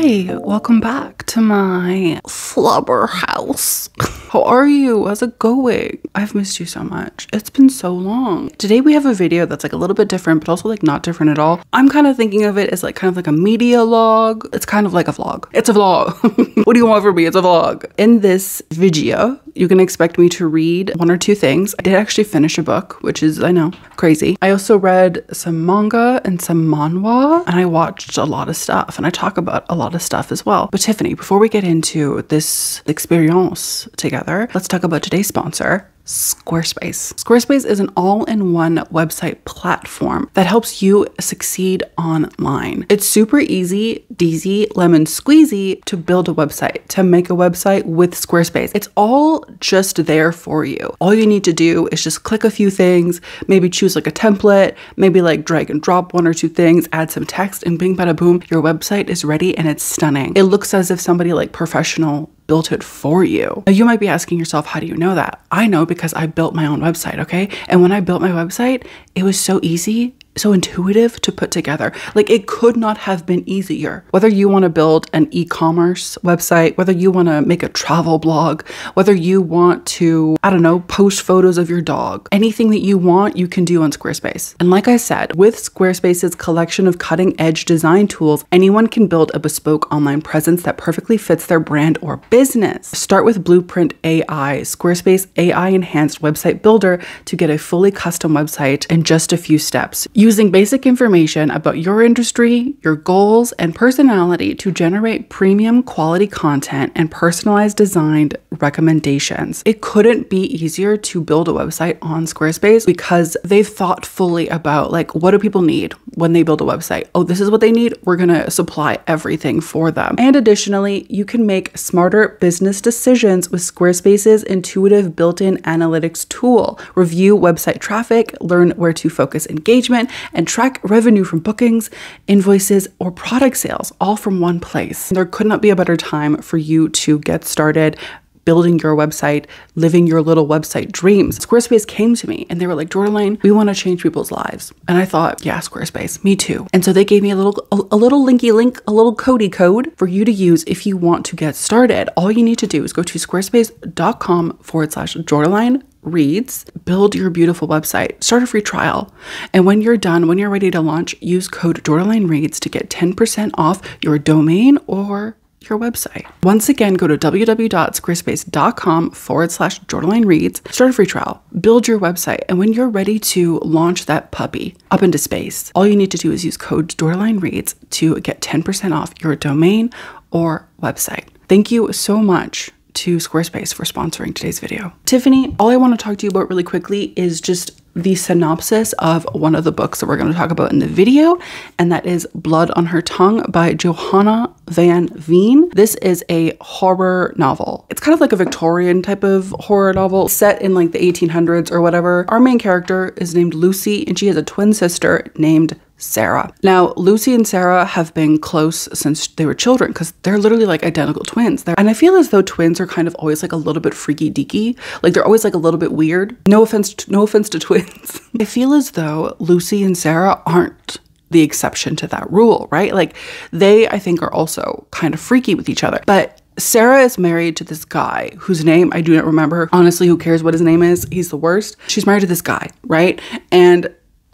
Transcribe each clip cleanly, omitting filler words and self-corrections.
Hi, welcome back to my flubber house. How are you? How's it going? I've missed you so much. It's been so long. Today we have a video that's like a little bit different, but also like not different at all. I'm kind of thinking of it as like kind of like a media log. It's kind of like a vlog. It's a vlog. What do you want from me? It's a vlog. In this video, you can expect me to read one or two things. I did actually finish a book, which is, I know, crazy. I also read some manga and some manhwa, and I watched a lot of stuff, and I talk about a lot of stuff as well. But Tiffany, before we get into this experience together, let's talk about today's sponsor, Squarespace. Squarespace is an all-in-one website platform that helps you succeed online. It's super easy, deasy, lemon squeezy to build a website, to make a website with Squarespace. It's all just there for you. All you need to do is just click a few things, maybe choose like a template, maybe like drag and drop one or two things, add some text, and bing bada boom, your website is ready and it's stunning. It looks as if somebody like professional built it for you. Now you might be asking yourself, how do you know that? I know because I built my own website, okay? And when I built my website, it was so easy, so intuitive to put together. Like it could not have been easier. Whether you want to build an e-commerce website, whether you want to make a travel blog, whether you want to, I don't know, post photos of your dog, anything that you want, you can do on Squarespace. And like I said, with Squarespace's collection of cutting-edge design tools, anyone can build a bespoke online presence that perfectly fits their brand or business. Start with Blueprint AI, Squarespace AI-enhanced website builder, to get a fully custom website in just a few steps. Using basic information about your industry, your goals, and personality to generate premium quality content and personalized designed recommendations. It couldn't be easier to build a website on Squarespace because they've thought fully about like, what do people need when they build a website? Oh, this is what they need. We're going to supply everything for them. And additionally, you can make smarter business decisions with Squarespace's intuitive built-in analytics tool. Review website traffic, learn where to focus engagement, and track revenue from bookings, invoices, or product sales, all from one place. There could not be a better time for you to get started building your website, living your little website dreams. Squarespace came to me and they were like, Jordaline, we want to change people's lives. And I thought, yeah, Squarespace, me too. And so they gave me a little linky link, a little codey code for you to use if you want to get started. All you need to do is go to squarespace.com/Jordaline reads, build your beautiful website, start a free trial. And when you're done, when you're ready to launch, use code Jordaline reads to get 10% off your domain or your website. Once again, go to www.squarespace.com/Jordaline reads, start a free trial, build your website. And when you're ready to launch that puppy up into space, all you need to do is use code Jordaline reads to get 10% off your domain or website. Thank you so much to Squarespace for sponsoring today's video. Tiffany, all I want to talk to you about really quickly is just the synopsis of one of the books that we're going to talk about in the video, and that is Blood on Her Tongue by Johanna van Veen. This is a horror novel. It's kind of like a Victorian type of horror novel set in like the 1800s or whatever. Our main character is named Lucy, and she has a twin sister named Sarah. Now, Lucy and Sarah have been close since they were children because they're literally like identical twins. And I feel as though twins are kind of always like a little bit freaky deaky. Like they're always like a little bit weird. No offense to twins. I feel as though Lucy and Sarah aren't the exception to that rule, right? Like they, I think, are also kind of freaky with each other. But Sarah is married to this guy whose name I do not remember. Honestly, who cares what his name is? He's the worst. She's married to this guy, right? And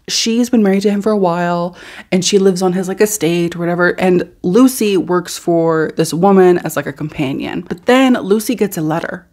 she's been married to him for a while and she lives on his like estate or whatever. And Lucy works for this woman as like a companion. But then Lucy gets a letter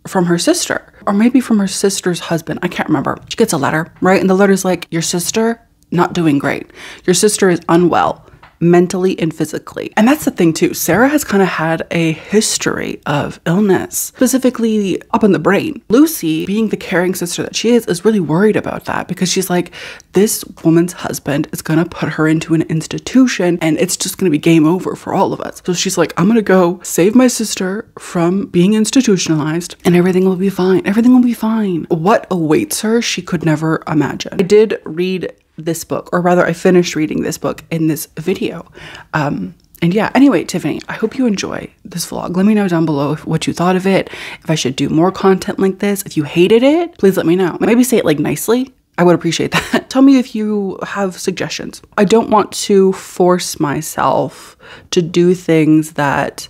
from her sister, or maybe from her sister's husband. I can't remember. She gets a letter, right? And the letter's like, your sister, not doing great. Your sister is unwell, mentally and physically. And that's the thing too. Sarah has kind of had a history of illness, specifically up in the brain. Lucy, being the caring sister that she is really worried about that because she's like, this woman's husband is going to put her into an institution and it's just going to be game over for all of us. So she's like, I'm going to go save my sister from being institutionalized and everything will be fine. Everything will be fine. What awaits her, she could never imagine. I did read this book, or rather I finished reading this book in this video. And yeah, anyway, Tiffany, I hope you enjoy this vlog. Let me know down below what you thought of it, if I should do more content like this. If you hated it, please let me know. Maybe say it like nicely. I would appreciate that. Tell me if you have suggestions. I don't want to force myself to do things that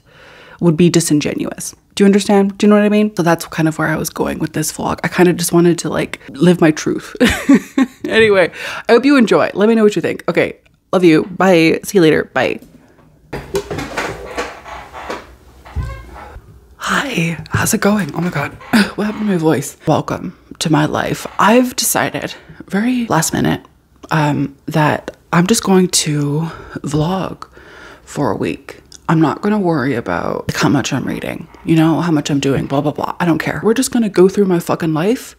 would be disingenuous. Do you understand? Do you know what I mean? So that's kind of where I was going with this vlog. I kind of just wanted to like live my truth. Anyway, I hope you enjoy. Let me know what you think. Okay, love you. Bye. See you later. Bye. Hi, how's it going? Oh my God, what happened to my voice? Welcome to my life. I've decided very last minute that I'm just going to vlog for a week. I'm not going to worry about how much I'm reading, you know, how much I'm doing, blah, blah, blah. I don't care. We're just going to go through my fucking life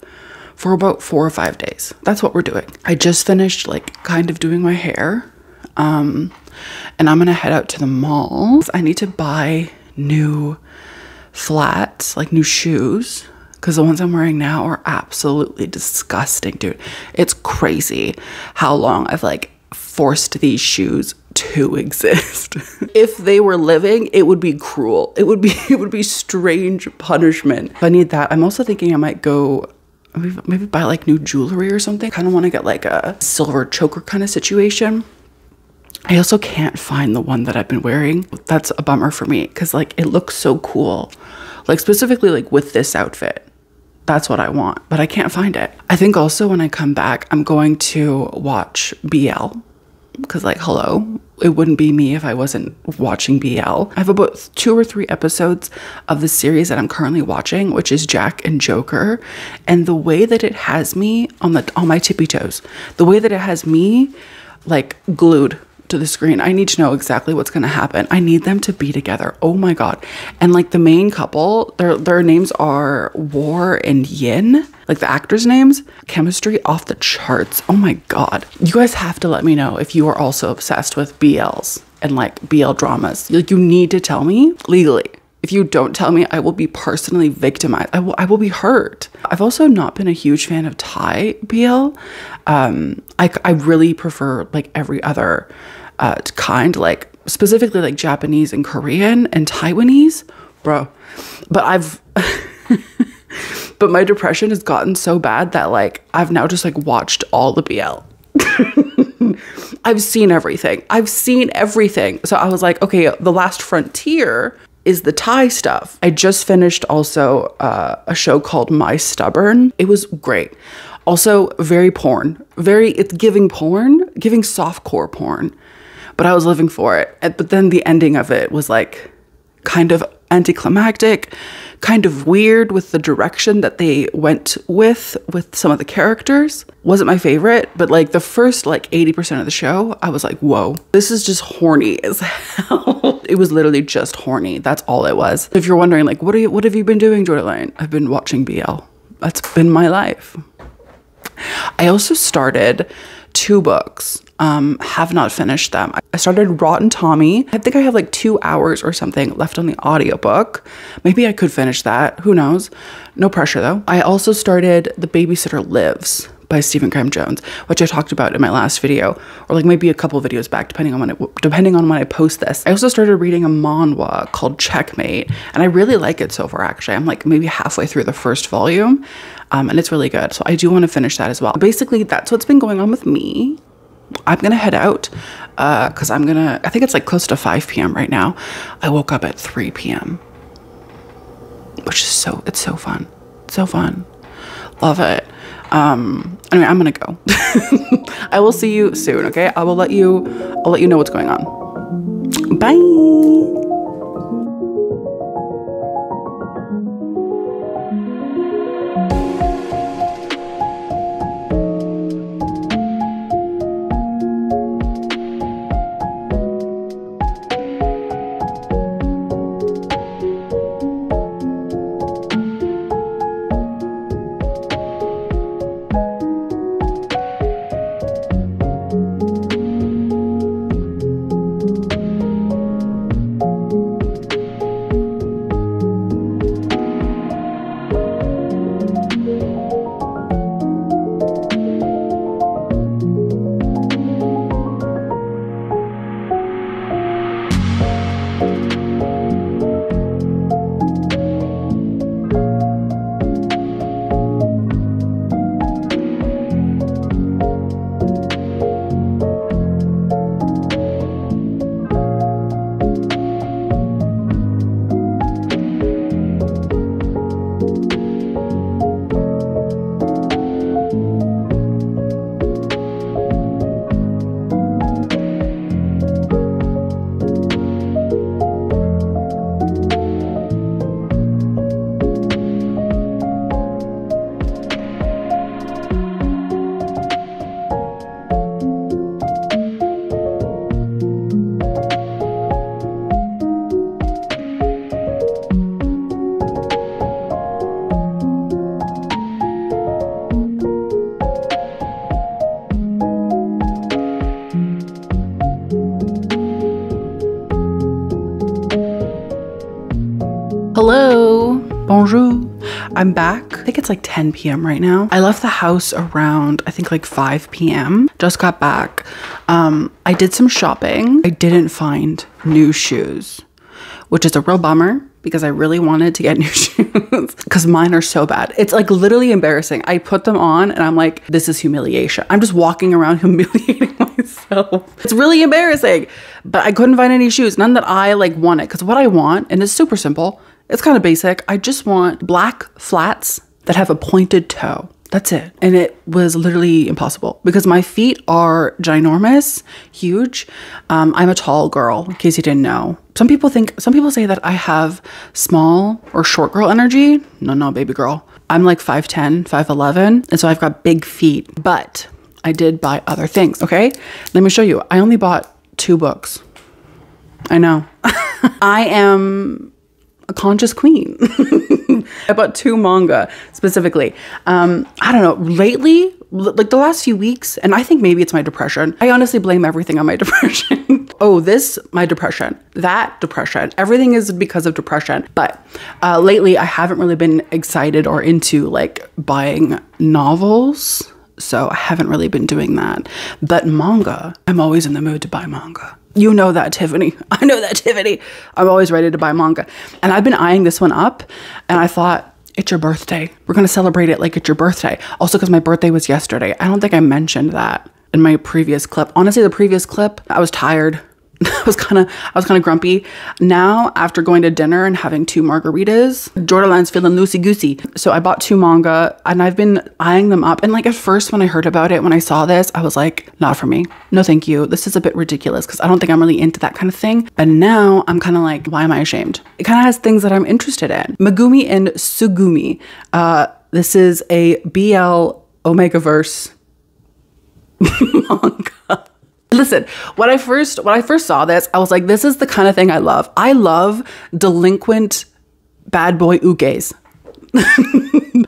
for about 4 or 5 days. That's what we're doing. I just finished like kind of doing my hair. And I'm going to head out to the mall. I need to buy new flats, like new shoes, because the ones I'm wearing now are absolutely disgusting, dude. It's crazy how long I've like forced these shoes to exist. If they were living, it would be cruel. It would be strange punishment. If I need that, I'm also thinking I might go maybe buy like new jewelry or something. Kind of want to get like a silver choker kind of situation. I also can't find the one that I've been wearing. That's a bummer for me because like it looks so cool. Like specifically like with this outfit. That's what I want, but I can't find it. I think also when I come back, I'm going to watch BL because like, hello, it wouldn't be me if I wasn't watching BL. I have about 2 or 3 episodes of the series that I'm currently watching, which is Jack and Joker. And the way that it has me on my tippy toes, the way that it has me like glued to the screen. I need to know exactly what's going to happen. I need them to be together. Oh my God. And like the main couple, their names are War and Yin, like the actors' names, chemistry off the charts. Oh my God. You guys have to let me know if you are also obsessed with BLs and like BL dramas. Like you need to tell me legally. If you don't tell me, I will be personally victimized. I will be hurt. I've also not been a huge fan of Thai BL. I really prefer like every other kind, like specifically like Japanese and Korean and Taiwanese, bro. But but my depression has gotten so bad that like I've now just like watched all the BL. I've seen everything. So I was like, okay, the last frontier is the Thai stuff. I just finished also a show called My Stubborn. It was great. Also very porn. It's giving porn, giving softcore porn. But I was living for it. But then the ending of it was like kind of anticlimactic, kind of weird with the direction that they went with some of the characters. Wasn't my favorite, but like the first like 80% of the show, I was like, whoa, this is just horny as hell. It was literally just horny. That's all it was. If you're wondering like, what have you been doing, Jordan? I've been watching BL. That's been my life. I also started 2 books. Have not finished them. I started Rotten Tommy. I think I have like 2 hours or something left on the audiobook. Maybe I could finish that. Who knows? No pressure though. I also started The Babysitter Lives by Stephen Graham Jones, which I talked about in my last video, or like maybe a couple of videos back, depending on when I post this. I also started reading a manhwa called Checkmate, and I really like it so far. Actually, I'm like maybe halfway through the first volume, and it's really good. So I do want to finish that as well. Basically, that's what's been going on with me. I'm gonna head out because I think it's like close to 5 p.m. right now. I woke up at 3 p.m. which is it's so fun. So fun. Love it. Anyway, I'm gonna go. I will see you soon, okay? I'll let you know what's going on. Bye. bonjour. I'm back. I think it's like 10 p.m. right now. I left the house around, I think like 5 p.m. Just got back. I did some shopping. I didn't find new shoes, which is a real bummer because I really wanted to get new shoes because mine are so bad. It's like literally embarrassing. I put them on and I'm like, this is humiliation. I'm just walking around humiliating myself. It's really embarrassing, but I couldn't find any shoes. None that I like wanted, because what I want, and it's super simple, it's kind of basic. I just want black flats that have a pointed toe. That's it. And it was literally impossible because my feet are ginormous, huge. I'm a tall girl, in case you didn't know. Some people say that I have small or short girl energy. No, baby girl. I'm like 5'10", 5'11", and so I've got big feet, but I did buy other things, okay? Let me show you. I only bought 2 books. I know. I am a conscious queen. I bought 2 manga specifically. I don't know, lately, like the last few weeks, and I think maybe it's my depression. I honestly blame everything on my depression. Oh, my depression, that depression, everything is because of depression. But lately I haven't really been excited or into like buying novels. So I haven't really been doing that. But manga, I'm always in the mood to buy manga. You know that, Tiffany. I know that, Tiffany. I'm always ready to buy manga. And I've been eyeing this one up and I thought, it's your birthday. We're going to celebrate it like it's your birthday. Also, because my birthday was yesterday. I don't think I mentioned that in my previous clip. Honestly, the previous clip, I was tired. I was kind of grumpy. Now, after going to dinner and having 2 margaritas, Jordan's feeling loosey-goosey. So I bought 2 manga and I've been eyeing them up. And like at first when I heard about it, when I saw this, I was like, not for me. No, thank you. This is a bit ridiculous because I don't think I'm really into that kind of thing. But now I'm kind of like, why am I ashamed? It kind of has things that I'm interested in. Megumi and Sugumi. This is a BL Omegaverse manga. Listen, when I first saw this, I was like, this is the kind of thing I love. I love delinquent bad boy ukes.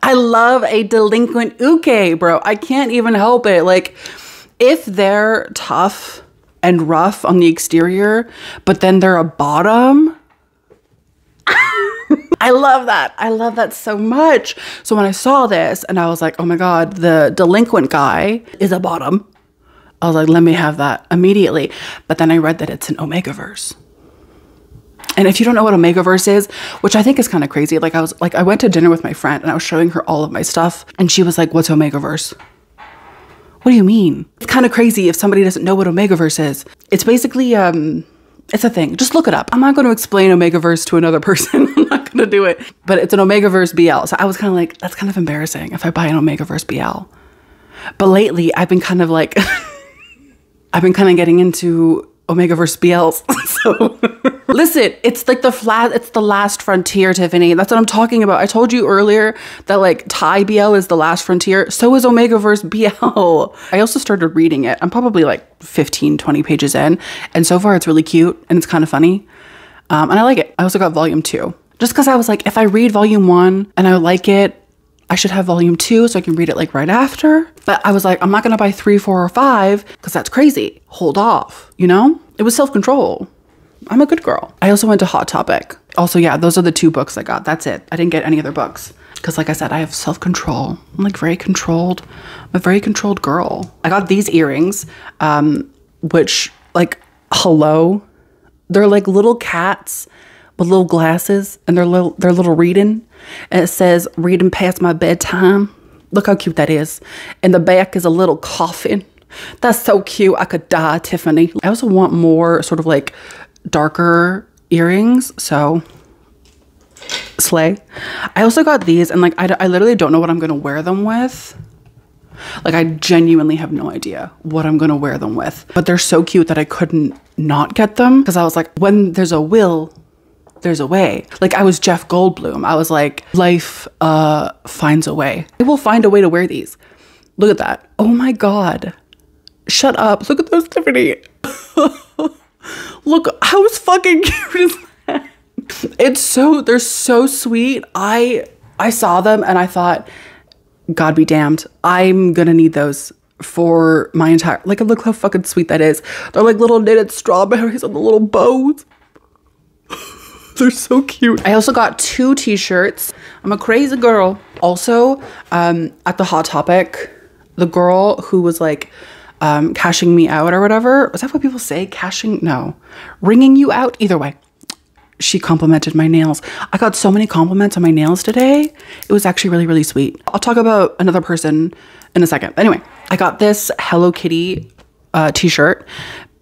I love a delinquent uke, bro. I can't even help it. Like, if they're tough and rough on the exterior, but then they're a bottom, I love that. I love that so much. So when I saw this and I was like, oh my God, the delinquent guy is a bottom. I was like, let me have that immediately. But then I read that it's an Omegaverse. And if you don't know what Omegaverse is, which I think is kind of crazy. Like I went to dinner with my friend and I was showing her all of my stuff. And she was like, what's Omegaverse? What do you mean? It's kind of crazy if somebody doesn't know what Omegaverse is. It's basically, it's a thing. Just look it up. I'm not going to explain Omegaverse to another person. I'm not going to do it. But it's an Omegaverse BL. So I was kind of like, that's kind of embarrassing if I buy an Omegaverse BL. But lately I've been kind of like... I've been kind of getting into Omegaverse BLs. So listen, it's like it's the last frontier, Tiffany. That's what I'm talking about. I told you earlier that like Thai BL is the last frontier. So is Omegaverse BL. I also started reading it. I'm probably like 15, 20 pages in. And so far it's really cute and it's kind of funny. And I like it. I also got volume 2. Just because I was like, if I read volume 1 and I like it, I should have volume 2 so I can read it like right after. But I was like, I'm not going to buy 3, 4, or 5 because that's crazy. Hold off, you know? It was self-control. I'm a good girl. I also went to Hot Topic. Also, yeah, those are the 2 books I got. That's it. I didn't get any other books. Because like I said, I have self-control. I'm like very controlled. I'm a very controlled girl. I got these earrings, which like, hello. They're like little cats with little glasses and they're little reading. And it says, reading past my bedtime. Look how cute that is. And the back is a little coffin. That's so cute. I could die, Tiffany. I also want more sort of like darker earrings. So slay. I also got these and like, I literally don't know what I'm going to wear them with. Like I genuinely have no idea what I'm going to wear them with, but they're so cute that I couldn't not get them. Cause I was like, when there's a will, there's a way. Like I was Jeff Goldblum. I was like, life finds a way. I will find a way to wear these. Look at that. Oh my God. Shut up. Look at those, Tiffany. Look, how fucking cute is that? They're so sweet. I saw them and I thought, God be damned. I'm gonna need those for my entire, like look how fucking sweet that is. They're like little knitted strawberries on the little bows. They're so cute. I also got 2 t-shirts. I'm a crazy girl. Also, at the Hot Topic, the girl who was like cashing me out or whatever, is that what people say? Cashing? No. Ringing you out? Either way. She complimented my nails. I got so many compliments on my nails today. It was actually really, really sweet. I'll talk about another person in a second. Anyway, I got this Hello Kitty t-shirt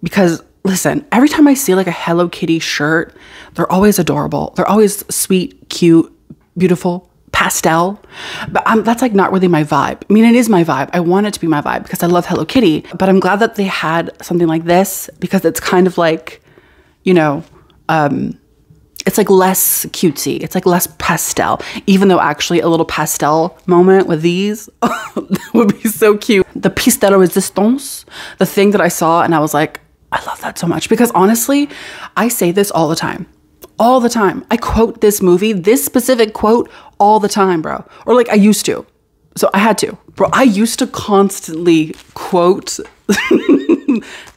because, listen, every time I see like a Hello Kitty shirt, they're always adorable. They're always sweet, cute, beautiful, pastel. But that's like not really my vibe. I mean, it is my vibe. I want it to be my vibe because I love Hello Kitty. But I'm glad that they had something like this because it's kind of like, you know, it's like less cutesy. It's like less pastel, even though actually a little pastel moment with these would be so cute. The piece de resistance, the thing that I saw and I was like, I love that so much because honestly, I say this all the time. All the time. I quote this movie, this specific quote all the time, bro. Or like I used to. So I had to. Bro, I used to constantly quote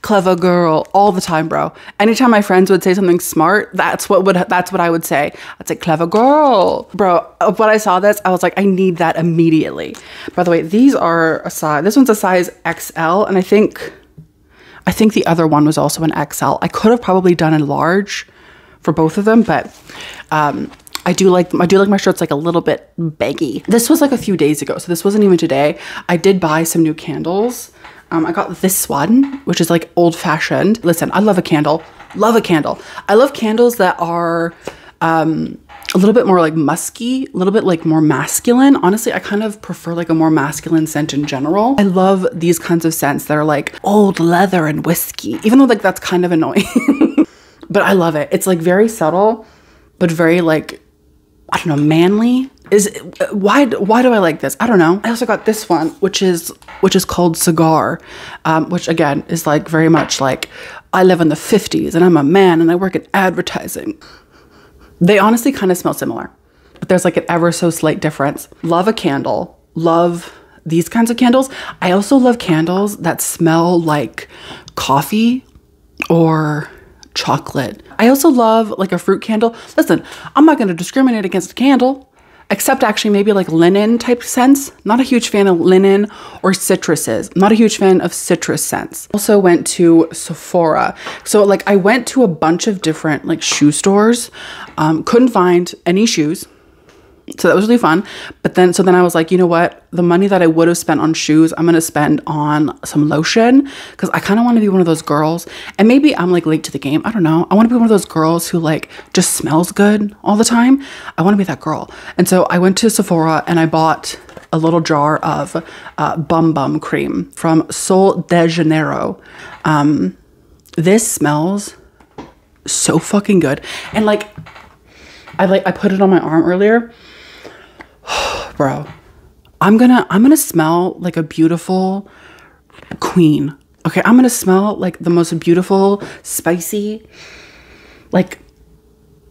clever girl all the time, bro. Anytime my friends would say something smart, that's what I would say. I'd say clever girl. Bro, when I saw this, I was like, I need that immediately. By the way, these are a size, this one's a size XL, and I think the other one was also an XL. I could have probably done a large for both of them, but I do like my shirts like a little bit baggy. This was like a few days ago, so this wasn't even today. I did buy some new candles. I got this one, which is like old fashioned. Listen, I love a candle. Love a candle. I love candles that are a little bit more like musky, a little bit like more masculine. Honestly, I kind of prefer like a more masculine scent in general. I love these kinds of scents that are like old leather and whiskey, even though like that's kind of annoying. But I love it. It's like very subtle, but very like, I don't know, manly. Why do I like this? I don't know. I also got this one, which is called Cigar, which again is like very much like I live in the 50s and I'm a man and I work in advertising. They honestly kind of smell similar, but there's like an ever so slight difference. Love a candle. Love these kinds of candles. I also love candles that smell like coffee or chocolate. I also love like a fruit candle. Listen, I'm not going to discriminate against a candle, except actually maybe like linen type scents. Not a huge fan of linen or citruses. Not a huge fan of citrus scents. Also went to Sephora. So like I went to a bunch of different like shoe stores. Couldn't find any shoes. So that was really fun. But then, so then I was like, you know what? The money that I would have spent on shoes, I'm going to spend on some lotion because I kind of want to be one of those girls. And maybe I'm like late to the game. I don't know. I want to be one of those girls who like just smells good all the time. I want to be that girl. And so I went to Sephora and I bought a little jar of Bum Bum cream from Sol de Janeiro. This smells so fucking good. And like, I put it on my arm earlier. Bro, I'm gonna smell like a beautiful queen. Okay, I'm gonna smell like the most beautiful, spicy, like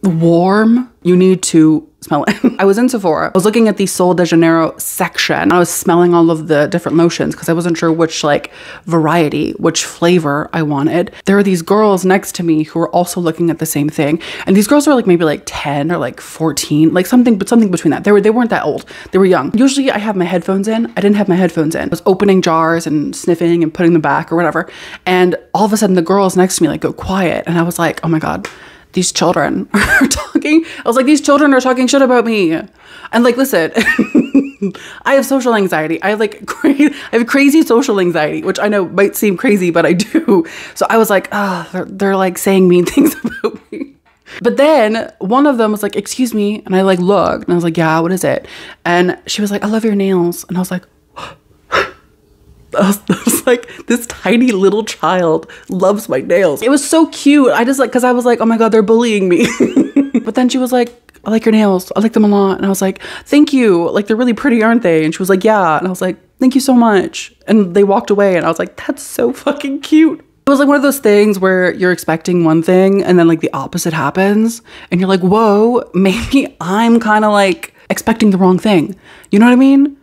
warm. You need to smell it. I was in Sephora. I was looking at the Sol de Janeiro section. I was smelling all of the different lotions because I wasn't sure which like variety, which flavor I wanted. There were these girls next to me who were also looking at the same thing. And these girls were like maybe like 10 or like 14, like something between that. They weren't that old. They were young. Usually I have my headphones in. I didn't have my headphones in. I was opening jars and sniffing and putting them back or whatever. And all of a sudden the girls next to me like go quiet. And I was like, oh my God. These children are talking. I was like, these children are talking shit about me. And like, listen, I have social anxiety. I have crazy social anxiety, which I know might seem crazy, but I do. So I was like, they're like saying mean things about me. But then one of them was like, excuse me. And I like looked and I was like, yeah, what is it? And she was like, I love your nails. And I was like, I was like, this tiny little child loves my nails. It was so cute. I just like, cause I was like, oh my God, they're bullying me. But then she was like, I like your nails. I like them a lot. And I was like, thank you. Like, they're really pretty, aren't they? And she was like, yeah. And I was like, thank you so much. And they walked away and I was like, that's so fucking cute. It was like one of those things where you're expecting one thing and then like the opposite happens. And you're like, whoa, maybe I'm kind of like expecting the wrong thing. You know what I mean?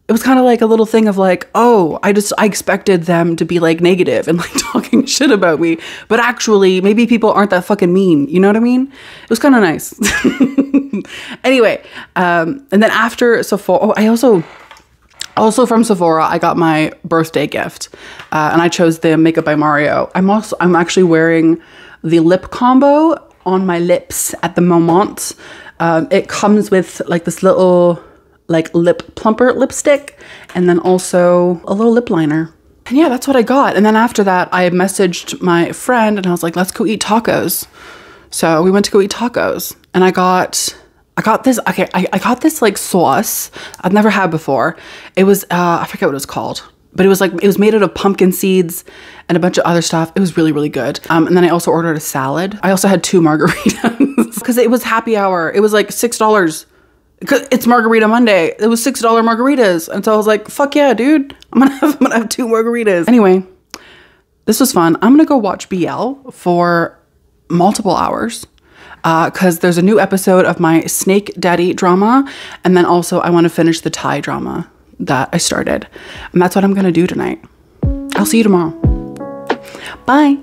it was kind of like a little thing of like, oh, I expected them to be like negative and like talking shit about me, but actually maybe people aren't that fucking mean. You know what I mean? It was kind of nice. Anyway, and then after Sephora, oh, I also from Sephora, I got my birthday gift, and I chose the Makeup by Mario. I'm actually wearing the lip combo on my lips at the moment. It comes with like this little like lip plumper lipstick, and then also a little lip liner. And yeah, that's what I got. And then after that, I messaged my friend and I was like, let's go eat tacos. So we went to go eat tacos, and I got this, okay, I got this like sauce I've never had before. It was, I forget what it was called, but it was made out of pumpkin seeds and a bunch of other stuff. It was really, really good. And then I also ordered a salad. I also had 2 margaritas because it was happy hour. It was like $6. It's Margarita Monday. It was $6 margaritas. And so I was like, fuck yeah, dude. I'm gonna have 2 margaritas. Anyway, this was fun. I'm gonna go watch BL for multiple hours because there's a new episode of my Snake Daddy drama. And then also I want to finish the Thai drama that I started. And that's what I'm gonna do tonight. I'll see you tomorrow. Bye.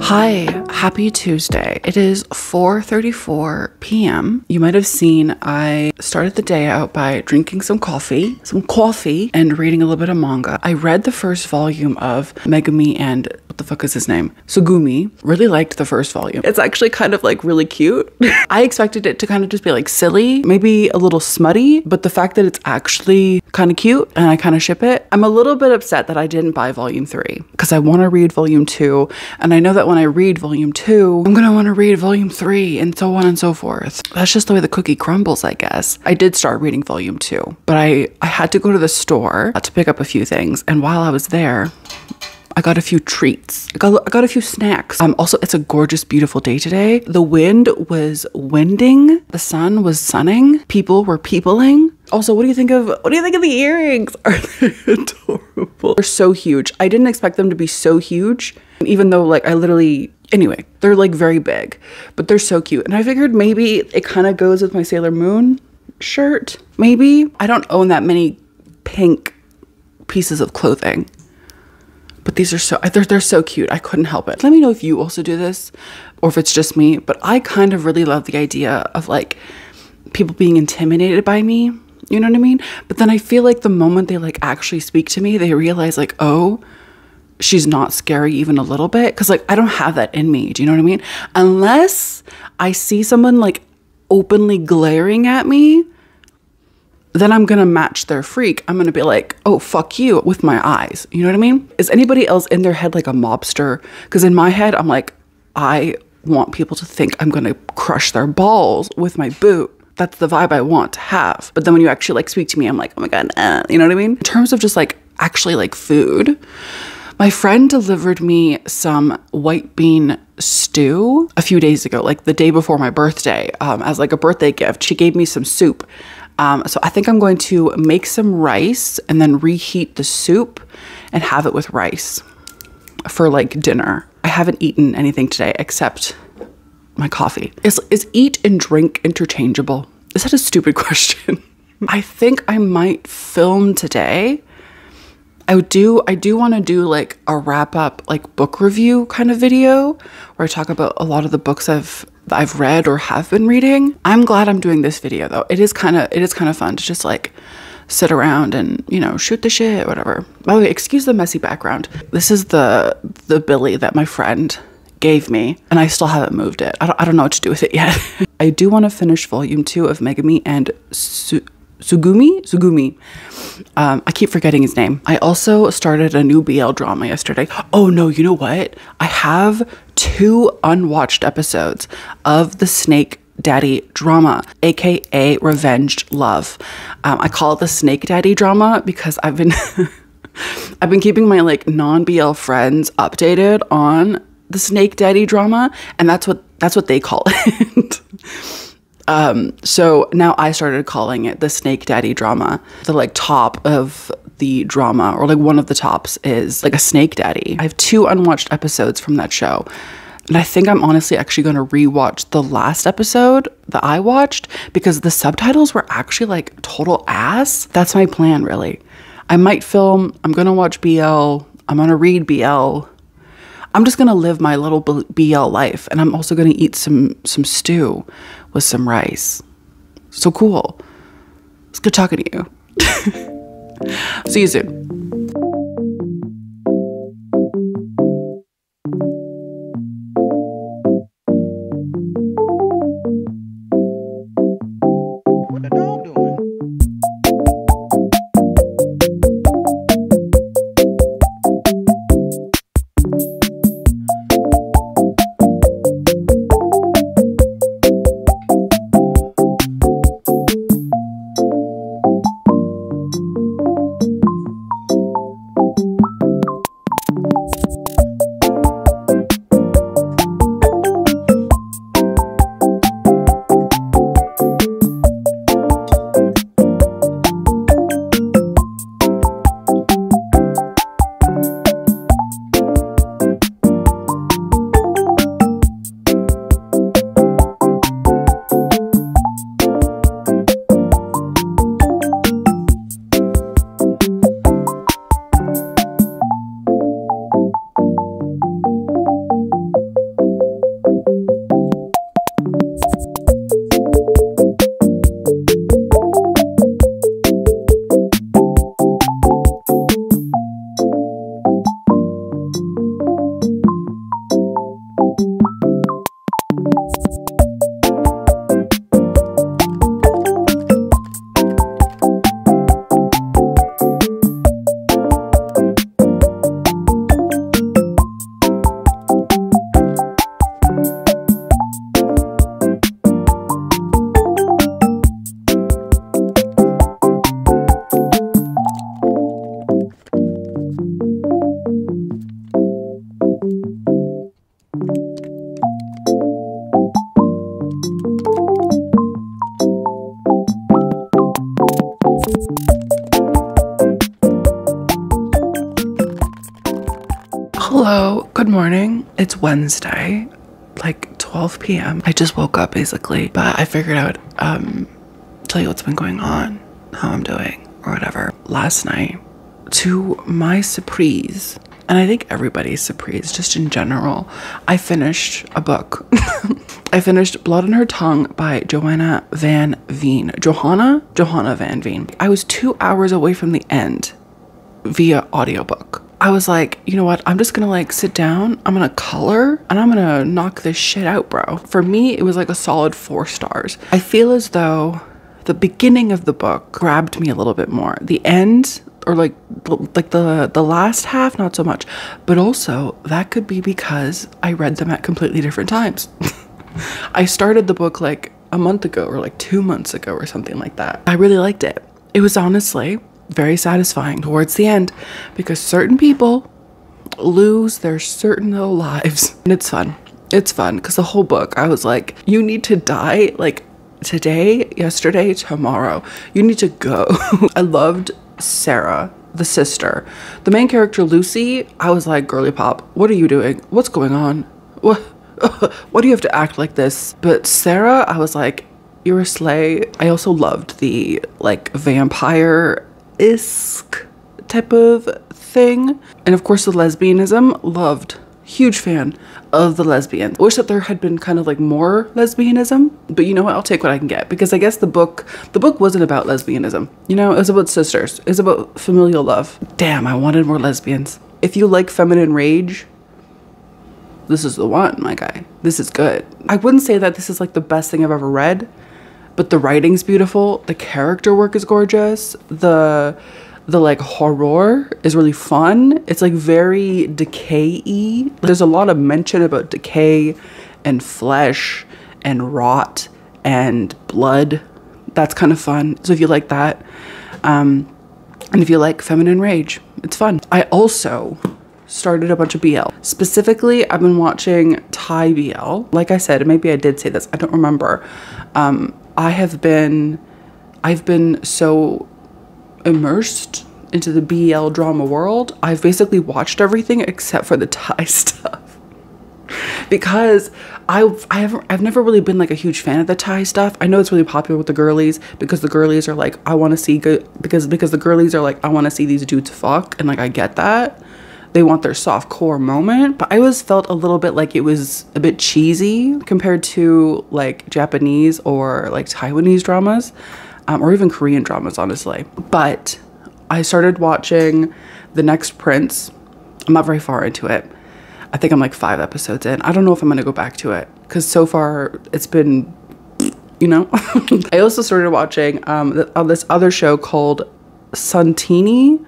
Hi, happy Tuesday. It is 4:34 p.m. You might have seen I started the day out by drinking some coffee, and reading a little bit of manga. I read the first volume of Megumi and what the fuck is his name? Sugumi. Really liked the first volume. It's actually kind of like really cute. I expected it to kind of just be like silly, maybe a little smutty, but the fact that it's actually kind of cute and I kind of ship it. I'm a little bit upset that I didn't buy volume 3 because I want to read volume 2, and I know that when I read volume 2, I'm gonna want to read volume 3 and so on and so forth. That's just the way the cookie crumbles, I guess. I did start reading volume 2, but I had to go to the store to pick up a few things, and while I was there, I got a few treats. I got a few snacks. Also, it's a gorgeous, beautiful day today. The wind was winding. The sun was sunning. People were peopling. Also, what do you think of the earrings? Are they adorable? They're so huge. I didn't expect them to be so huge, even though like anyway, they're like very big, but they're so cute. And I figured maybe it kind of goes with my Sailor Moon shirt. Maybe. I don't own that many pink pieces of clothing. But these are they're so cute. I couldn't help it. Let me know if you also do this or if it's just me, but I kind of really love the idea of like people being intimidated by me. You know what I mean? But then I feel like the moment they like actually speak to me, they realize like, oh, she's not scary even a little bit. Cause like, I don't have that in me. Do you know what I mean? Unless I see someone like openly glaring at me, then I'm gonna match their freak. I'm gonna be like, oh, fuck you with my eyes. You know what I mean? Is anybody else in their head like a mobster? Because in my head, I'm like, I want people to think I'm gonna crush their balls with my boot. That's the vibe I want to have. But then when you actually like speak to me, I'm like, oh my God, you know what I mean? In terms of just like actually like food, my friend delivered me some white bean stew a few days ago, like the day before my birthday, as like a birthday gift. She gave me some soup. So I think I'm going to make some rice and then reheat the soup and have it with rice for like dinner. I haven't eaten anything today except my coffee. Is eat and drink interchangeable? Is that a stupid question? I think I might film today. I do want to do like a wrap up, like book review kind of video where I talk about a lot of the books I've read or have been reading. I'm glad I'm doing this video though. It is kind of fun to just like sit around and, you know, shoot the shit, whatever. By the way, excuse the messy background. This is the Billy that my friend gave me and I still haven't moved it. I don't know what to do with it yet. I do want to finish volume 2 of Megami and Sugumi. I keep forgetting his name. I also started a new BL drama yesterday. Oh no, you know what? I have 2 unwatched episodes of the Snake Daddy drama, aka Revenged Love. I call it the Snake Daddy drama because I've been I've been keeping my like non-BL friends updated on the Snake Daddy drama, and that's what they call it. So now I started calling it the Snake Daddy drama. The like top of the drama, or like one of the tops, is like a snake daddy. I have 2 unwatched episodes from that show. And I think I'm honestly actually going to rewatch the last episode that I watched because the subtitles were actually like total ass. That's my plan, really. I might film, I'm going to watch BL, I'm going to read BL. I'm just going to live my little BL life, and I'm also going to eat some stew with some rice. So cool. It's good talking to you. See you soon. Hello, good morning. It's Wednesday, like 12 p.m. I just woke up basically, but I figured I would tell you what's been going on, how I'm doing, or whatever. Last night, to my surprise, and I think everybody's surprise just in general, I finished a book. I finished Blood on Her Tongue by Johanna Van Veen. Johanna Van Veen. I was 2 hours away from the end via audiobook. I was like, you know what? I'm just gonna like sit down, I'm gonna color, and I'm gonna knock this shit out, bro. For me, it was like a solid 4 stars. I feel as though the beginning of the book grabbed me a little bit more. The end, or like the last half, not so much. But also, that could be because I read them at completely different times. I started the book like a month ago or like 2 months ago or something like that. I really liked it. It was honestly very satisfying towards the end because certain people lose their certain little lives, and it's fun. It's fun because the whole book, I was like, you need to die like today, yesterday, tomorrow. You need to go. I loved Sarah, the sister. The main character, Lucy, I was like, girly pop, what are you doing? What's going on? What? Why do you have to act like this? But Sarah, I was like, you're a slay. I also loved the like vampire-esque type of thing. And of course the lesbianism, loved. Huge fan of the lesbians. Wish that there had been kind of like more lesbianism, but you know what, I'll take what I can get, because I guess the book wasn't about lesbianism, you know, it was about sisters, it's about familial love. Damn, I wanted more lesbians. If you like feminine rage, this is the one, my guy. This is good. I wouldn't say that this is like the best thing I've ever read, but the writing's beautiful, the character work is gorgeous, the like horror is really fun. It's like very decay-y. There's a lot of mention about decay and flesh and rot and blood. That's kind of fun. So if you like that, and if you like feminine rage, it's fun. I also started a bunch of BL. Specifically, I've been watching Thai BL. Like I said, maybe I did say this, I don't remember. I've been so immersed into the BL drama world. I've basically watched everything except for the Thai stuff. Because I've never really been like a huge fan of the Thai stuff. I know it's really popular with the girlies because the girlies are like, I want to see good, because the girlies are like, I want to see these dudes fuck, and like I get that. They want their soft core moment, but I always felt a little bit like it was a bit cheesy compared to like Japanese or like Taiwanese dramas, or even Korean dramas, honestly. But I started watching The Next Prince. I'm not very far into it. I think I'm like 5 episodes in. I don't know if I'm gonna go back to it because so far it's been, you know. I also started watching this other show called Suntini,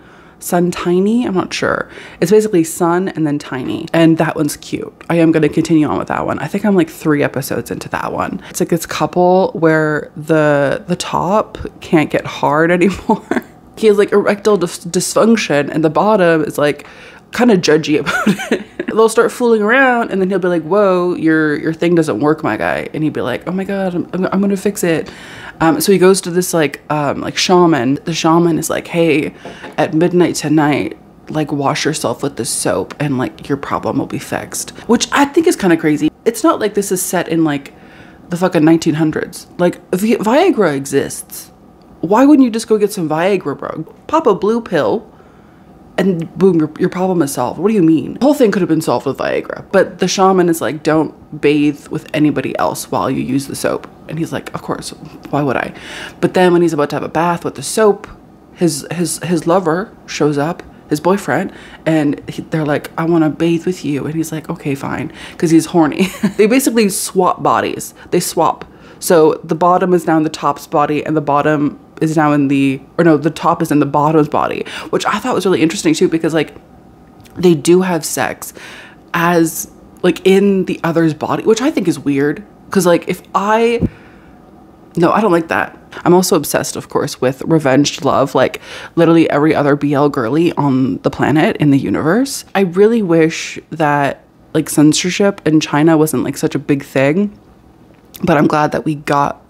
I'm not sure. It's basically Sun and then Tiny, and that one's cute. I am going to continue on with that one. I think I'm like 3 episodes into that one. It's like this couple where the top can't get hard anymore. He has like erectile dysfunction, and the bottom is like kind of judgy about it. They'll start fooling around, and then he'll be like, whoa, your thing doesn't work, my guy. And he'd be like, oh my god, I'm gonna fix it. So he goes to this like shaman. The shaman is like, hey, at midnight tonight, like wash yourself with this soap and like your problem will be fixed. Which I think is kind of crazy. It's not like this is set in like the fucking 1900s. Like Viagra exists. Why wouldn't you just go get some Viagra, bro? Pop a blue pill and boom, your problem is solved. What do you mean? The whole thing could have been solved with Viagra, but the shaman is like, don't bathe with anybody else while you use the soap. And he's like, of course, why would I? But then when he's about to have a bath with the soap, his lover shows up, his boyfriend, and they're like, I want to bathe with you. And he's like, okay, fine, because he's horny. They basically swap bodies. They swap. So the bottom is now in the top's body, and the bottom is now in the top is in the bottom's body, which I thought was really interesting too, because like they do have sex as like in the other's body, which I think is weird, because like I don't like that. I'm also obsessed, of course, with revenge love, like literally every other BL girly on the planet, in the universe. I really wish that like censorship in China wasn't like such a big thing, but I'm glad that we got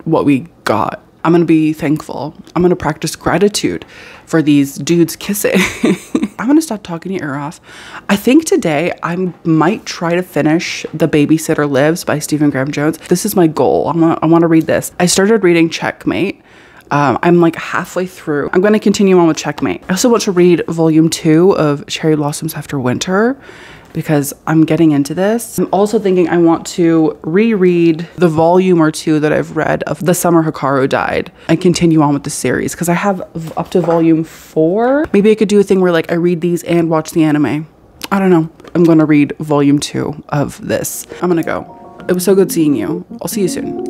what we got. I'm gonna be thankful. I'm gonna practice gratitude for these dudes kissing. I'm gonna stop talking your ear off. I think today I might try to finish The Babysitter Lives by Stephen Graham Jones. This is my goal. I wanna read this. I started reading Checkmate. I'm like halfway through. I'm gonna continue on with Checkmate. I also want to read volume 2 of Cherry Blossoms After Winter, because I'm getting into this. I'm also thinking I want to reread the volume or 2 that I've read of The Summer Hikaru Died and continue on with the series, because I have up to volume 4. Maybe I could do a thing where like I read these and watch the anime. I don't know. I'm gonna read volume 2 of this. I'm gonna go. It was so good seeing you. I'll see you soon.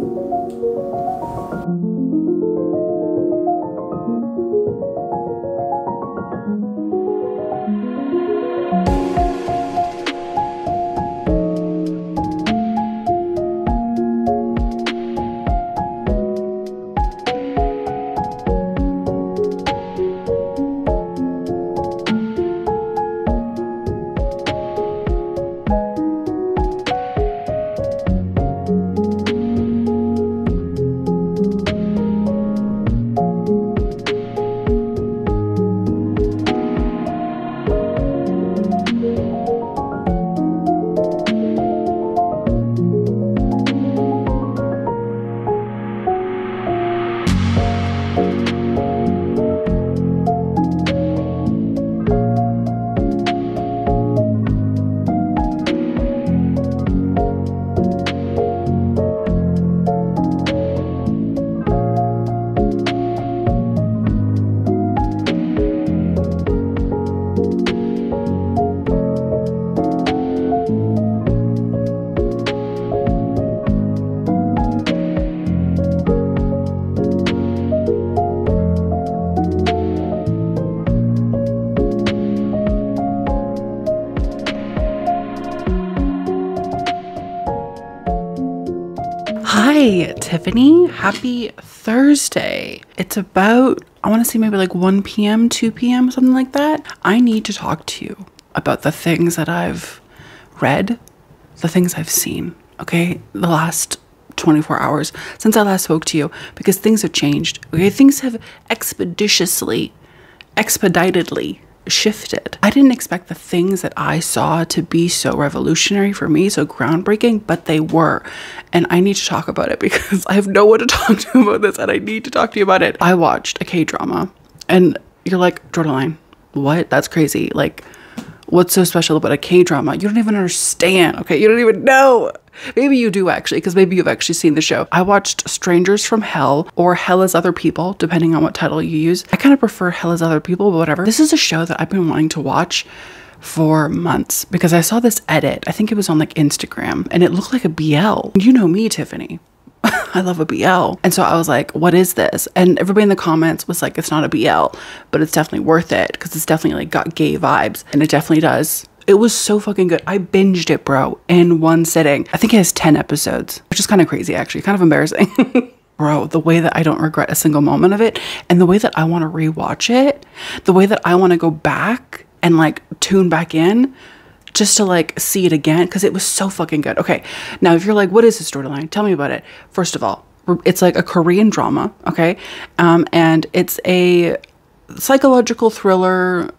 Hey, Tiffany, happy Thursday. It's about, I want to say maybe like 1 p.m., 2 p.m., something like that. I need to talk to you about the things that I've read, the things I've seen, okay? The last 24 hours since I last spoke to you, because things have changed, okay? Things have expeditiously, expeditedly shifted. I didn't expect the things that I saw to be so revolutionary for me, so groundbreaking, but they were. And I need to talk about it because I have no one to talk to about this, and I need to talk to you about it. I watched a K-drama, and you're like, Jordan, what? That's crazy. Like, what's so special about a K-drama? You don't even understand, okay? You don't even know. Maybe you do actually, because maybe you've actually seen the show. I watched Strangers from Hell, or Hell as Other People, depending on what title you use. I kind of prefer Hell as Other People, but whatever. This is a show that I've been wanting to watch for months because I saw this edit. I think it was on like Instagram, and it looked like a BL. You know me, Tiffany. I love a BL. And so I was like, what is this? And everybody in the comments was like, it's not a BL, but it's definitely worth it because it's definitely like got gay vibes, and it definitely does. It was so fucking good. I binged it, bro, in one sitting. I think it has 10 episodes, which is kind of crazy, actually. Kind of embarrassing. Bro, the way that I don't regret a single moment of it, and the way that I want to rewatch it, the way that I want to go back and like tune back in just to like see it again, because it was so fucking good. Okay, now if you're like, what is this storyline? Tell me about it. First of all, it's like a Korean drama, okay? And it's a psychological thriller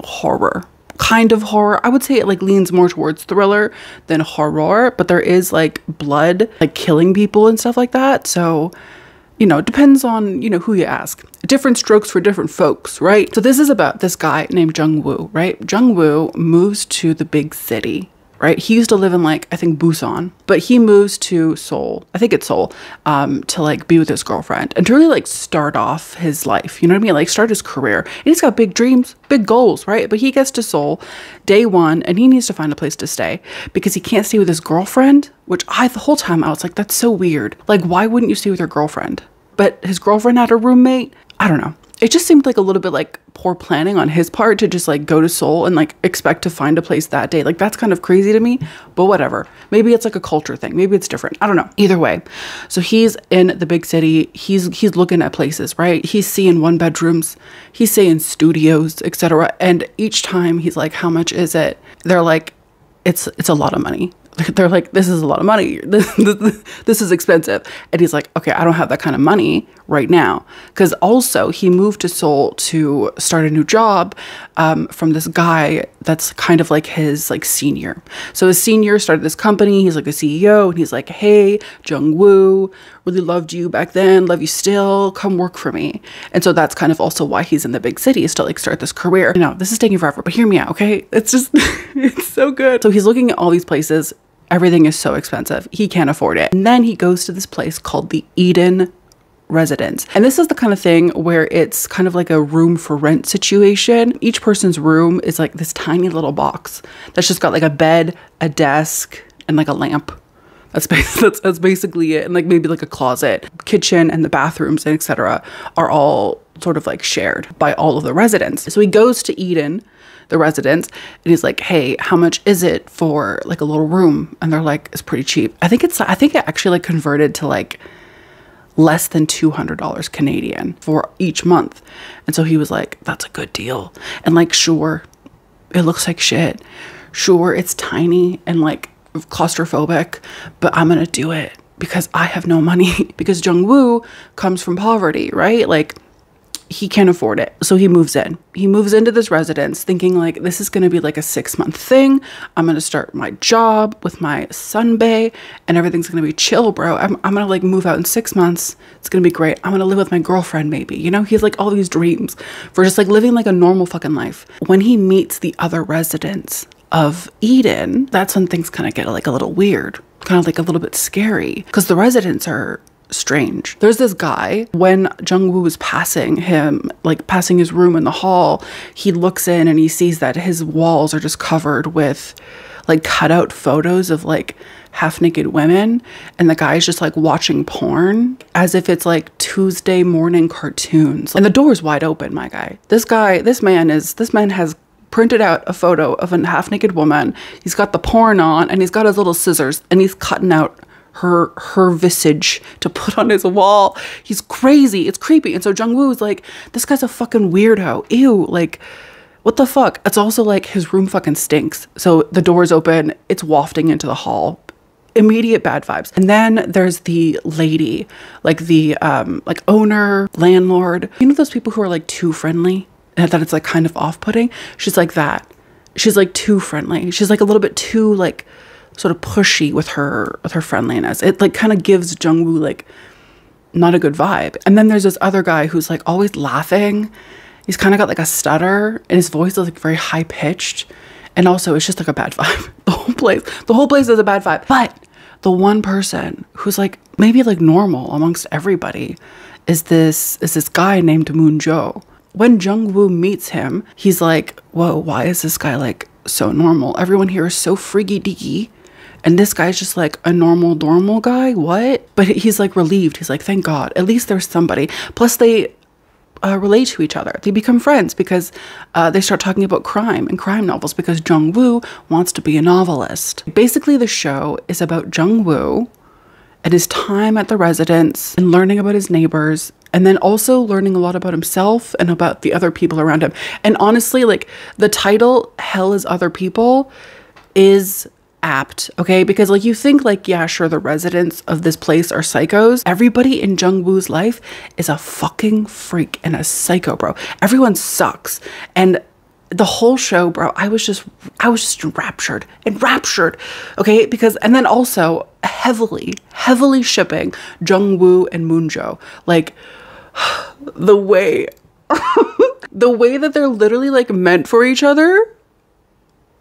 horror. Kind of horror. I would say it like leans more towards thriller than horror, but there is like blood, like killing people and stuff like that. So, you know, it depends on, you know, who you ask. Different strokes for different folks, right? So this is about this guy named Jung-woo, right? Jung-woo moves to the big city, right? He used to live in like, I think Busan, but he moves to Seoul, I think it's Seoul, to like be with his girlfriend and to really like start off his life, you know what I mean? Like start his career. And he's got big dreams, big goals, right? But he gets to Seoul day one and he needs to find a place to stay because he can't stay with his girlfriend, which the whole time I was like, that's so weird. Like, why wouldn't you stay with your girlfriend? But his girlfriend had a roommate. I don't know. It just seemed like a little bit like poor planning on his part to just like go to Seoul and like expect to find a place that day. Like that's kind of crazy to me, but whatever. Maybe it's like a culture thing. Maybe it's different. I don't know. Either way. So he's in the big city. He's looking at places, right? He's seeing 1-bedrooms. He's seeing studios, etc. And each time he's like, how much is it? They're like, it's a lot of money. They're like, this is a lot of money. This is expensive. And he's like, okay, I don't have that kind of money right now. Because also he moved to Seoul to start a new job from this guy that's kind of like his like senior. So his senior started this company. He's like a CEO. And he's like, hey, Jung-woo, really loved you back then. Love you still. Come work for me. And so that's kind of also why he's in the big city, is to like start this career. You know, this is taking forever, but hear me out, okay? It's just, it's so good. So he's looking at all these places. Everything is so expensive. He can't afford it. And then he goes to this place called the Eden Residence. And this is the kind of thing where it's kind of like a room for rent situation. Each person's room is like this tiny little box that's just got like a bed, a desk, and like a lamp. That's basically it. And like maybe like a closet. Kitchen and the bathrooms and etc. are all sort of like shared by all of the residents. So he goes to Eden, the residents, and he's like, hey, how much is it for like a little room? And they're like, it's pretty cheap. I think it actually like converted to like less than $200 Canadian for each month. And so he was like, that's a good deal. And like, sure, it looks like shit. Sure, it's tiny and like claustrophobic, but I'm gonna do it because I have no money. Because Jung-woo comes from poverty, right? Like, he can't afford it. So he moves in. He moves into this residence thinking like, this is going to be like a 6-month thing. I'm going to start my job with my sunbae and everything's going to be chill, bro. I'm going to like move out in 6 months. It's going to be great. I'm going to live with my girlfriend maybe. You know, he has like all these dreams for just like living like a normal fucking life. When he meets the other residents of Eden, that's when things kind of get like a little weird, kind of like a little bit scary, because the residents are strange. There's this guy, when Jung-woo was passing his room in the hall, he looks in and he sees that his walls are just covered with like cutout photos of like half naked women, and the guy's just like watching porn as if it's like Tuesday morning cartoons. And the door's wide open, my guy. This man has printed out a photo of a half naked woman. He's got the porn on and he's got his little scissors and he's cutting out her visage to put on his wall. He's crazy. It's creepy. And so Jung-woo is like, this guy's a fucking weirdo. Ew, like, what the fuck? It's also like his room fucking stinks. So the door's open, it's wafting into the hall. Immediate bad vibes. And then there's the lady, like the like owner, landlord. You know those people who are like too friendly? And that it's like kind of off-putting? She's like that. She's like too friendly. She's like a little bit too like sort of pushy with her friendliness. It like kind of gives Jung-woo like not a good vibe. And then there's this other guy who's like always laughing. He's kind of got like a stutter and his voice is like very high pitched. And also it's just like a bad vibe. The whole place is a bad vibe. But the one person who's like maybe like normal amongst everybody is this guy named Moon-jo. When Jung-woo meets him, he's like, whoa, why is this guy like so normal? Everyone here is so freaky deaky. And this guy's just like a normal guy. What? But he's like relieved. He's like, thank God, at least there's somebody. Plus they relate to each other. They become friends because they start talking about crime and crime novels because Jung-woo wants to be a novelist. Basically, the show is about Jung-woo and his time at the residence and learning about his neighbors and then also learning a lot about himself and about the other people around him. And honestly, like the title, Hell is Other People, is apt, okay? Because like you think like, yeah, sure, the residents of this place are psychos. Everybody in Jung-woo's life is a fucking freak and a psycho, bro. Everyone sucks. And the whole show, bro, I was just enraptured, okay? Because, and then also heavily shipping Jung-woo and Moon-jo. Like the way that they're literally like meant for each other.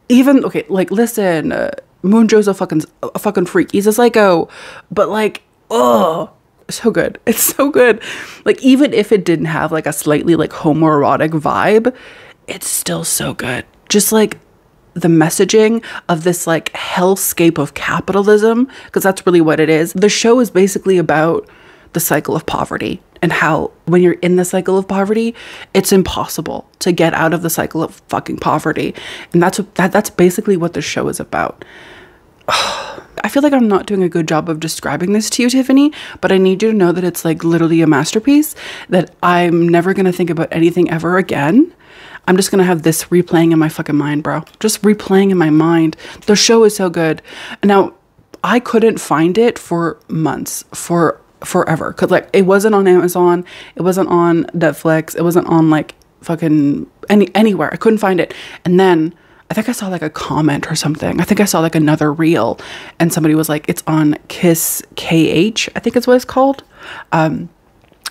Even, okay, like listen, Moon-jo's a fucking freak. He's a psycho, but like, oh, so good. It's so good. Like even if it didn't have like a slightly like homoerotic vibe, it's still so good. Just like the messaging of this like hellscape of capitalism, because that's really what it is. The show is basically about the cycle of poverty and how when you're in the cycle of poverty, it's impossible to get out of the cycle of fucking poverty. And that's basically what the show is about. I feel like I'm not doing a good job of describing this to you, Tiffany, but I need you to know that it's like literally a masterpiece that I'm never going to think about anything ever again. I'm just going to have this replaying in my fucking mind, bro. Just replaying in my mind. The show is so good. Now, I couldn't find it for months, forever. Cause like it wasn't on Amazon. It wasn't on Netflix. It wasn't on like fucking anywhere. I couldn't find it. And then I think I saw like a comment or something. I think I saw like another reel and somebody was like, it's on Kiss KH, I think it's what it's called.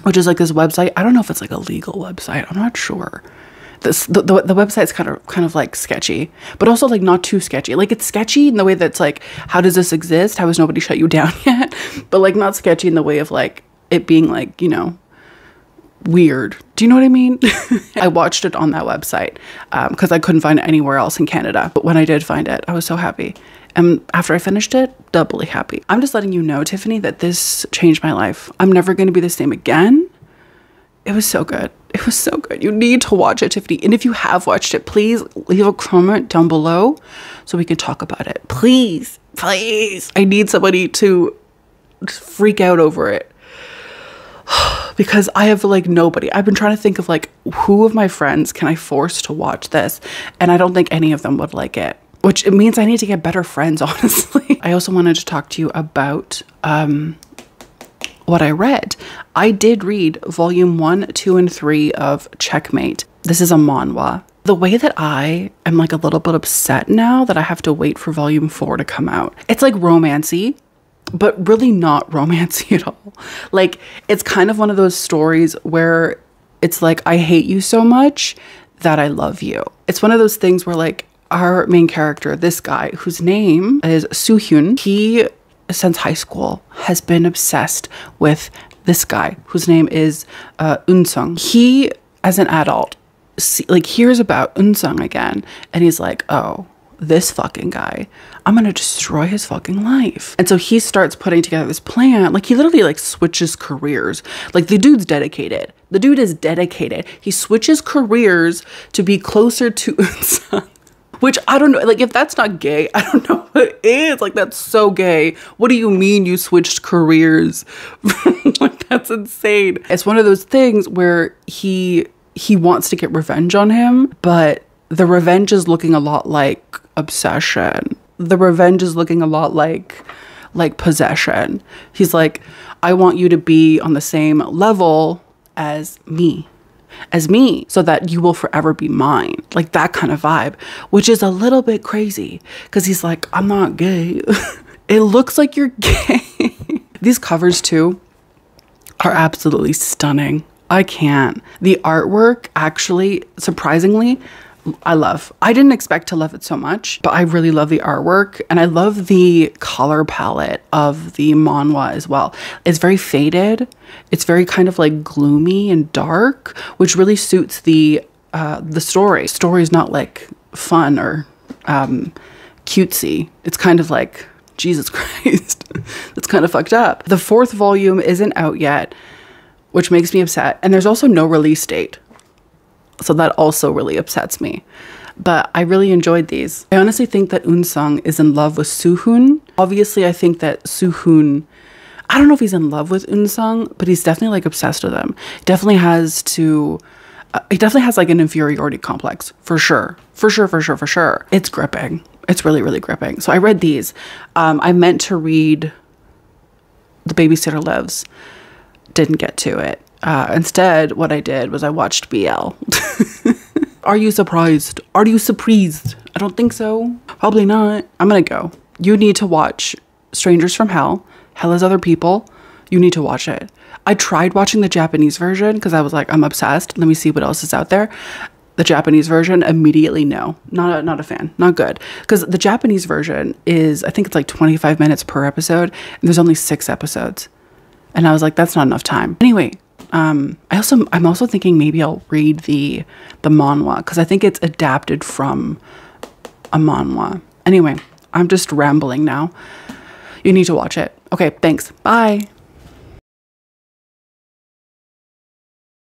Which is like this website. I don't know if it's like a legal website. I'm not sure. The website's kind of like sketchy, but also like not too sketchy. Like it's sketchy in the way that's like, how does this exist? How has nobody shut you down yet? But like not sketchy in the way of like it being like, you know, weird. Do you know what I mean? I watched it on that website because I couldn't find it anywhere else in Canada. But when I did find it, I was so happy. And after I finished it, doubly happy. I'm just letting you know, Tiffany, that this changed my life. I'm never going to be the same again. It was so good. It was so good. You need to watch it, Tiffany. And if you have watched it, please leave a comment down below so we can talk about it. Please, please. I need somebody to freak out over it. Because I have like nobody. I've been trying to think of like who of my friends can I force to watch this, and I don't think any of them would like it, which it means I need to get better friends, honestly. I also wanted to talk to you about what I read. I did read volume 1, 2, and 3 of Checkmate. This is a manhwa. The way that I am like a little bit upset now that I have to wait for volume 4 to come out. It's like romancy, but really not romancy at all. Like it's kind of one of those stories where it's like, I hate you so much that I love you. It's one of those things where like our main character, this guy whose name is Soo-hyun, he since high school has been obsessed with this guy whose name is Eun-sung. He, as an adult, hears about Eun-sung again and he's like, oh, this fucking guy, I'm gonna destroy his fucking life. And so he starts putting together this plan. Like he literally like switches careers. Like the dude's dedicated. The dude is dedicated. He switches careers to be closer to Eun-sung. Which I don't know, like if that's not gay, I don't know what is. Like that's so gay. What do you mean you switched careers? Like that's insane. It's one of those things where he wants to get revenge on him, but the revenge is looking a lot like obsession. The revenge is looking a lot like possession. He's like, I want you to be on the same level as me, so that you will forever be mine. Like that kind of vibe, which is a little bit crazy because he's like, I'm not gay. It looks like you're gay. These covers too are absolutely stunning. I can't. The artwork actually, surprisingly, I love. I didn't expect to love it so much, but I really love the artwork and I love the color palette of the manhwa as well. It's very faded. It's very kind of like gloomy and dark, which really suits the story. The story is not like fun or cutesy. It's kind of like, Jesus Christ, that's kind of fucked up. The 4th volume isn't out yet, which makes me upset. And there's also no release date. So that also really upsets me. But I really enjoyed these. I honestly think that Eun-sung is in love with Soo-hoon. Obviously, I think that Soo-hoon, I don't know if he's in love with Eun-sung, but he's definitely like obsessed with him. He definitely has like an inferiority complex, for sure. For sure. It's gripping. It's really, really gripping. So I read these. I meant to read The Babysitter Lives. Didn't get to it. Instead, what I did was I watched BL. Are you surprised? Are you surprised? I don't think so. Probably not. I'm gonna go. You need to watch Strangers from Hell. Hell is Other People. You need to watch it. I tried watching the Japanese version because I was like, I'm obsessed. Let me see what else is out there. The Japanese version, immediately no. Not a fan. Not good. Because the Japanese version is, I think it's like 25 minutes per episode. And there's only 6 episodes. And I was like, that's not enough time. Anyway, I'm also thinking maybe I'll read the manhwa because I think it's adapted from a manhwa. Anyway, I'm just rambling now. You need to watch it. Okay, thanks. Bye.